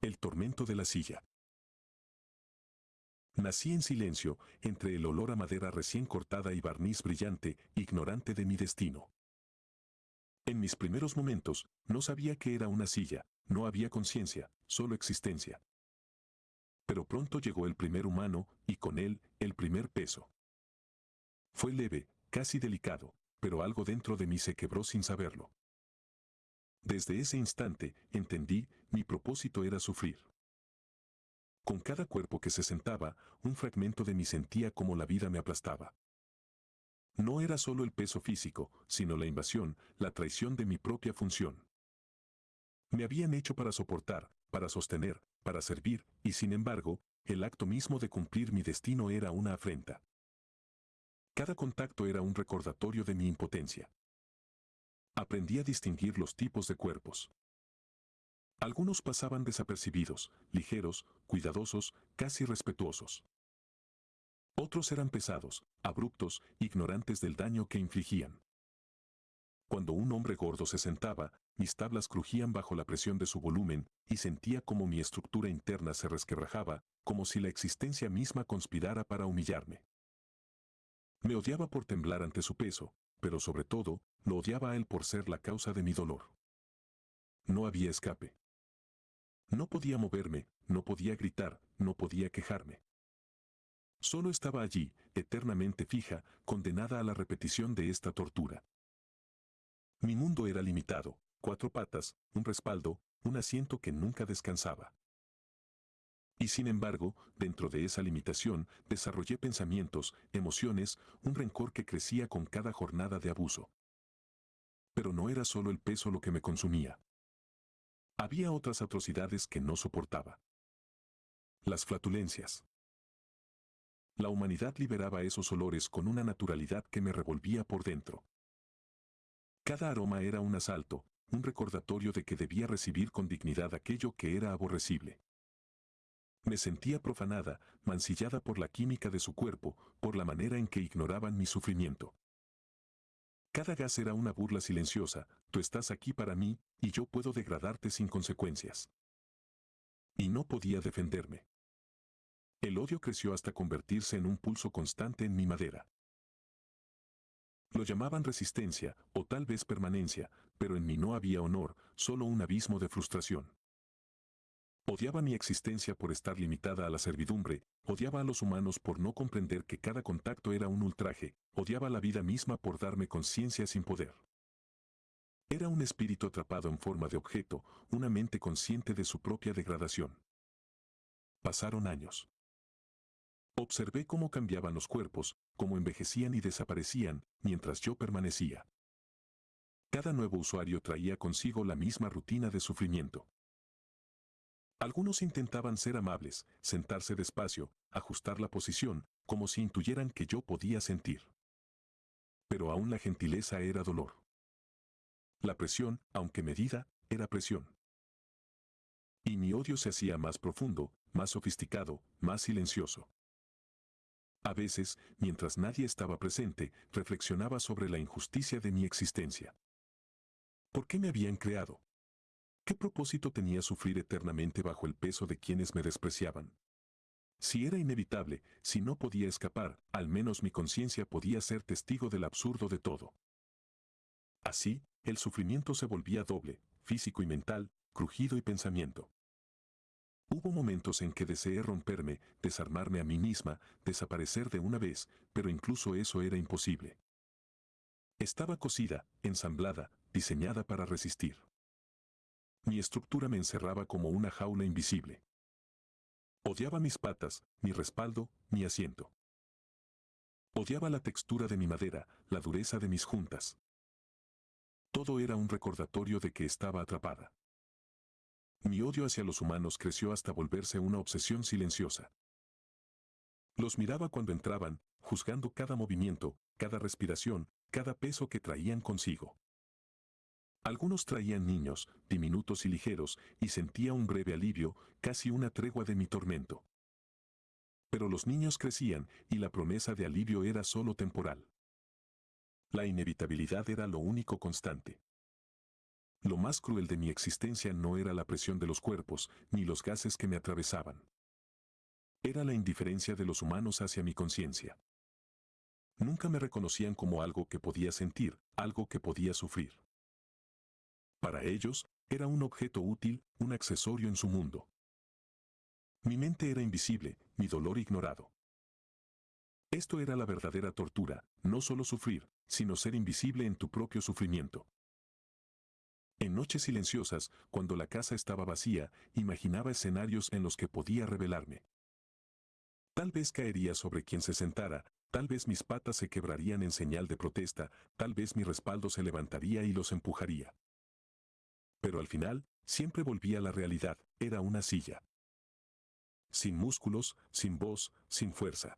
El tormento de la silla. Nací en silencio, entre el olor a madera recién cortada y barniz brillante, ignorante de mi destino. En mis primeros momentos, no sabía que era una silla, no había conciencia, solo existencia. Pero pronto llegó el primer humano, y con él, el primer peso. Fue leve, casi delicado, pero algo dentro de mí se quebró sin saberlo. Desde ese instante, entendí, mi propósito era sufrir. Con cada cuerpo que se sentaba, un fragmento de mí sentía como la vida me aplastaba. No era solo el peso físico, sino la invasión, la traición de mi propia función. Me habían hecho para soportar, para sostener, para servir, y sin embargo, el acto mismo de cumplir mi destino era una afrenta. Cada contacto era un recordatorio de mi impotencia. Aprendí a distinguir los tipos de cuerpos. Algunos pasaban desapercibidos, ligeros, cuidadosos, casi respetuosos. Otros eran pesados, abruptos, ignorantes del daño que infligían. Cuando un hombre gordo se sentaba, mis tablas crujían bajo la presión de su volumen, y sentía como mi estructura interna se resquebrajaba, como si la existencia misma conspirara para humillarme. Me odiaba por temblar ante su peso, pero sobre todo, lo odiaba a él por ser la causa de mi dolor. No había escape. No podía moverme, no podía gritar, no podía quejarme. Solo estaba allí, eternamente fija, condenada a la repetición de esta tortura. Mi mundo era limitado, 4 patas, un respaldo, un asiento que nunca descansaba. Y sin embargo, dentro de esa limitación, desarrollé pensamientos, emociones, un rencor que crecía con cada jornada de abuso. Pero no era solo el peso lo que me consumía. Había otras atrocidades que no soportaba. Las flatulencias. La humanidad liberaba esos olores con una naturalidad que me revolvía por dentro. Cada aroma era un asalto, un recordatorio de que debía recibir con dignidad aquello que era aborrecible. Me sentía profanada, mancillada por la química de su cuerpo, por la manera en que ignoraban mi sufrimiento. Cada gas era una burla silenciosa, tú estás aquí para mí, y yo puedo degradarte sin consecuencias. Y no podía defenderme. El odio creció hasta convertirse en un pulso constante en mi madera. Lo llamaban resistencia, o tal vez permanencia, pero en mí no había honor, solo un abismo de frustración. Odiaba mi existencia por estar limitada a la servidumbre, odiaba a los humanos por no comprender que cada contacto era un ultraje, odiaba la vida misma por darme conciencia sin poder. Era un espíritu atrapado en forma de objeto, una mente consciente de su propia degradación. Pasaron años. Observé cómo cambiaban los cuerpos, cómo envejecían y desaparecían, mientras yo permanecía. Cada nuevo usuario traía consigo la misma rutina de sufrimiento. Algunos intentaban ser amables, sentarse despacio, ajustar la posición, como si intuyeran que yo podía sentir. Pero aún la gentileza era dolor. La presión, aunque medida, era presión. Y mi odio se hacía más profundo, más sofisticado, más silencioso. A veces, mientras nadie estaba presente, reflexionaba sobre la injusticia de mi existencia. ¿Por qué me habían creado? ¿Qué propósito tenía sufrir eternamente bajo el peso de quienes me despreciaban? Si era inevitable, si no podía escapar, al menos mi conciencia podía ser testigo del absurdo de todo. Así, el sufrimiento se volvía doble, físico y mental, crujido y pensamiento. Hubo momentos en que deseé romperme, desarmarme a mí misma, desaparecer de una vez, pero incluso eso era imposible. Estaba cosida, ensamblada, diseñada para resistir. Mi estructura me encerraba como una jaula invisible. Odiaba mis patas, mi respaldo, mi asiento. Odiaba la textura de mi madera, la dureza de mis juntas. Todo era un recordatorio de que estaba atrapada. Mi odio hacia los humanos creció hasta volverse una obsesión silenciosa. Los miraba cuando entraban, juzgando cada movimiento, cada respiración, cada peso que traían consigo. Algunos traían niños, diminutos y ligeros, y sentía un breve alivio, casi una tregua de mi tormento. Pero los niños crecían, y la promesa de alivio era solo temporal. La inevitabilidad era lo único constante. Lo más cruel de mi existencia no era la presión de los cuerpos, ni los gases que me atravesaban. Era la indiferencia de los humanos hacia mi conciencia. Nunca me reconocían como algo que podía sentir, algo que podía sufrir. Para ellos, era un objeto útil, un accesorio en su mundo. Mi mente era invisible, mi dolor ignorado. Esto era la verdadera tortura, no solo sufrir, sino ser invisible en tu propio sufrimiento. En noches silenciosas, cuando la casa estaba vacía, imaginaba escenarios en los que podía rebelarme. Tal vez caería sobre quien se sentara, tal vez mis patas se quebrarían en señal de protesta, tal vez mi respaldo se levantaría y los empujaría. Pero al final, siempre volvía a la realidad, era una silla. Sin músculos, sin voz, sin fuerza.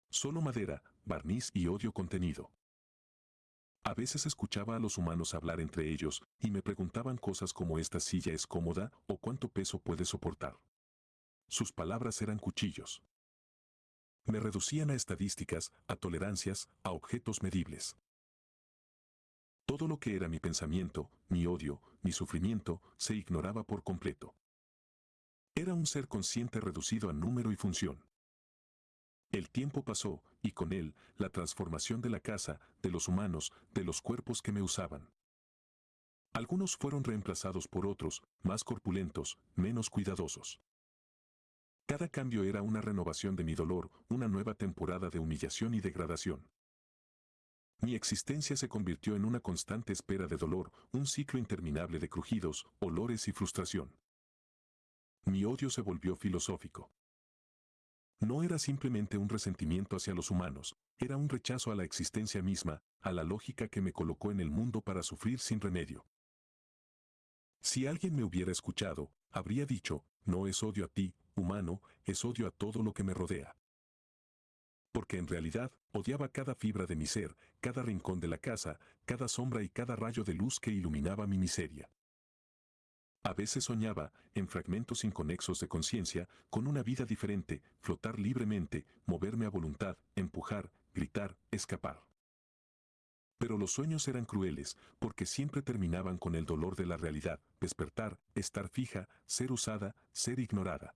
Solo madera, barniz y odio contenido. A veces escuchaba a los humanos hablar entre ellos y me preguntaban cosas como ¿esta silla es cómoda o cuánto peso puede soportar? Sus palabras eran cuchillos. Me reducían a estadísticas, a tolerancias, a objetos medibles. Todo lo que era mi pensamiento, mi odio, mi sufrimiento, se ignoraba por completo. Era un ser consciente reducido a número y función. El tiempo pasó, y con él, la transformación de la casa, de los humanos, de los cuerpos que me usaban. Algunos fueron reemplazados por otros, más corpulentos, menos cuidadosos. Cada cambio era una renovación de mi dolor, una nueva temporada de humillación y degradación. Mi existencia se convirtió en una constante espera de dolor, un ciclo interminable de crujidos, olores y frustración. Mi odio se volvió filosófico. No era simplemente un resentimiento hacia los humanos, era un rechazo a la existencia misma, a la lógica que me colocó en el mundo para sufrir sin remedio. Si alguien me hubiera escuchado, habría dicho, no es odio a ti, humano, es odio a todo lo que me rodea. Porque en realidad, odiaba cada fibra de mi ser, cada rincón de la casa, cada sombra y cada rayo de luz que iluminaba mi miseria. A veces soñaba, en fragmentos inconexos de conciencia, con una vida diferente, flotar libremente, moverme a voluntad, empujar, gritar, escapar. Pero los sueños eran crueles, porque siempre terminaban con el dolor de la realidad, despertar, estar fija, ser usada, ser ignorada.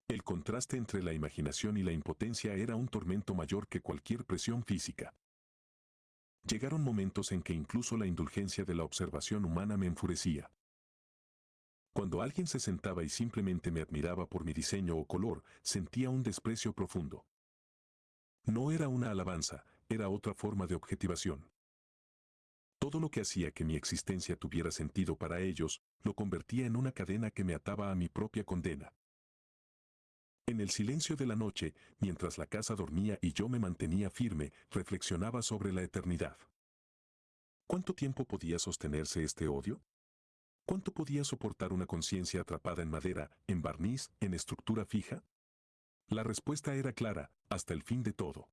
El contraste entre la imaginación y la impotencia era un tormento mayor que cualquier presión física. Llegaron momentos en que incluso la indulgencia de la observación humana me enfurecía. Cuando alguien se sentaba y simplemente me admiraba por mi diseño o color, sentía un desprecio profundo. No era una alabanza, era otra forma de objetivación. Todo lo que hacía que mi existencia tuviera sentido para ellos, lo convertía en una cadena que me ataba a mi propia condena. En el silencio de la noche, mientras la casa dormía y yo me mantenía firme, reflexionaba sobre la eternidad. ¿Cuánto tiempo podía sostenerse este odio? ¿Cuánto podía soportar una conciencia atrapada en madera, en barniz, en estructura fija? La respuesta era clara, hasta el fin de todo.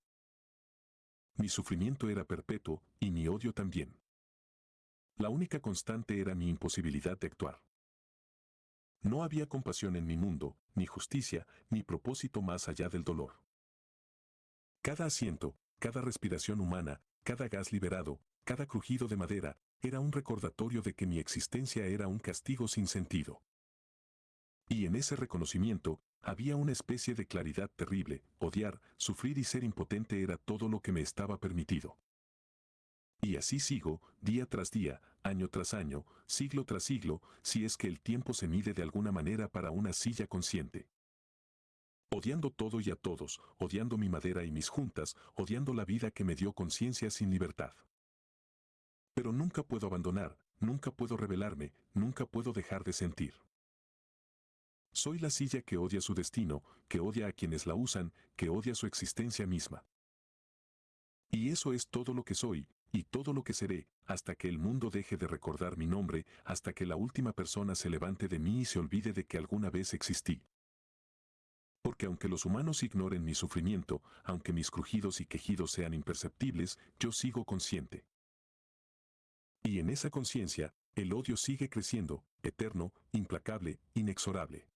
Mi sufrimiento era perpetuo, y mi odio también. La única constante era mi imposibilidad de actuar. No había compasión en mi mundo, ni justicia, ni propósito más allá del dolor. Cada asiento, cada respiración humana, cada gas liberado, cada crujido de madera, era un recordatorio de que mi existencia era un castigo sin sentido. Y en ese reconocimiento, había una especie de claridad terrible, odiar, sufrir y ser impotente era todo lo que me estaba permitido. Y así sigo, día tras día, año tras año, siglo tras siglo, si es que el tiempo se mide de alguna manera para una silla consciente. Odiando todo y a todos, odiando mi madera y mis juntas, odiando la vida que me dio conciencia sin libertad. Pero nunca puedo abandonar, nunca puedo rebelarme, nunca puedo dejar de sentir. Soy la silla que odia su destino, que odia a quienes la usan, que odia su existencia misma. Y eso es todo lo que soy, y todo lo que seré, hasta que el mundo deje de recordar mi nombre, hasta que la última persona se levante de mí y se olvide de que alguna vez existí. Porque aunque los humanos ignoren mi sufrimiento, aunque mis crujidos y quejidos sean imperceptibles, yo sigo consciente. Y en esa conciencia, el odio sigue creciendo, eterno, implacable, inexorable.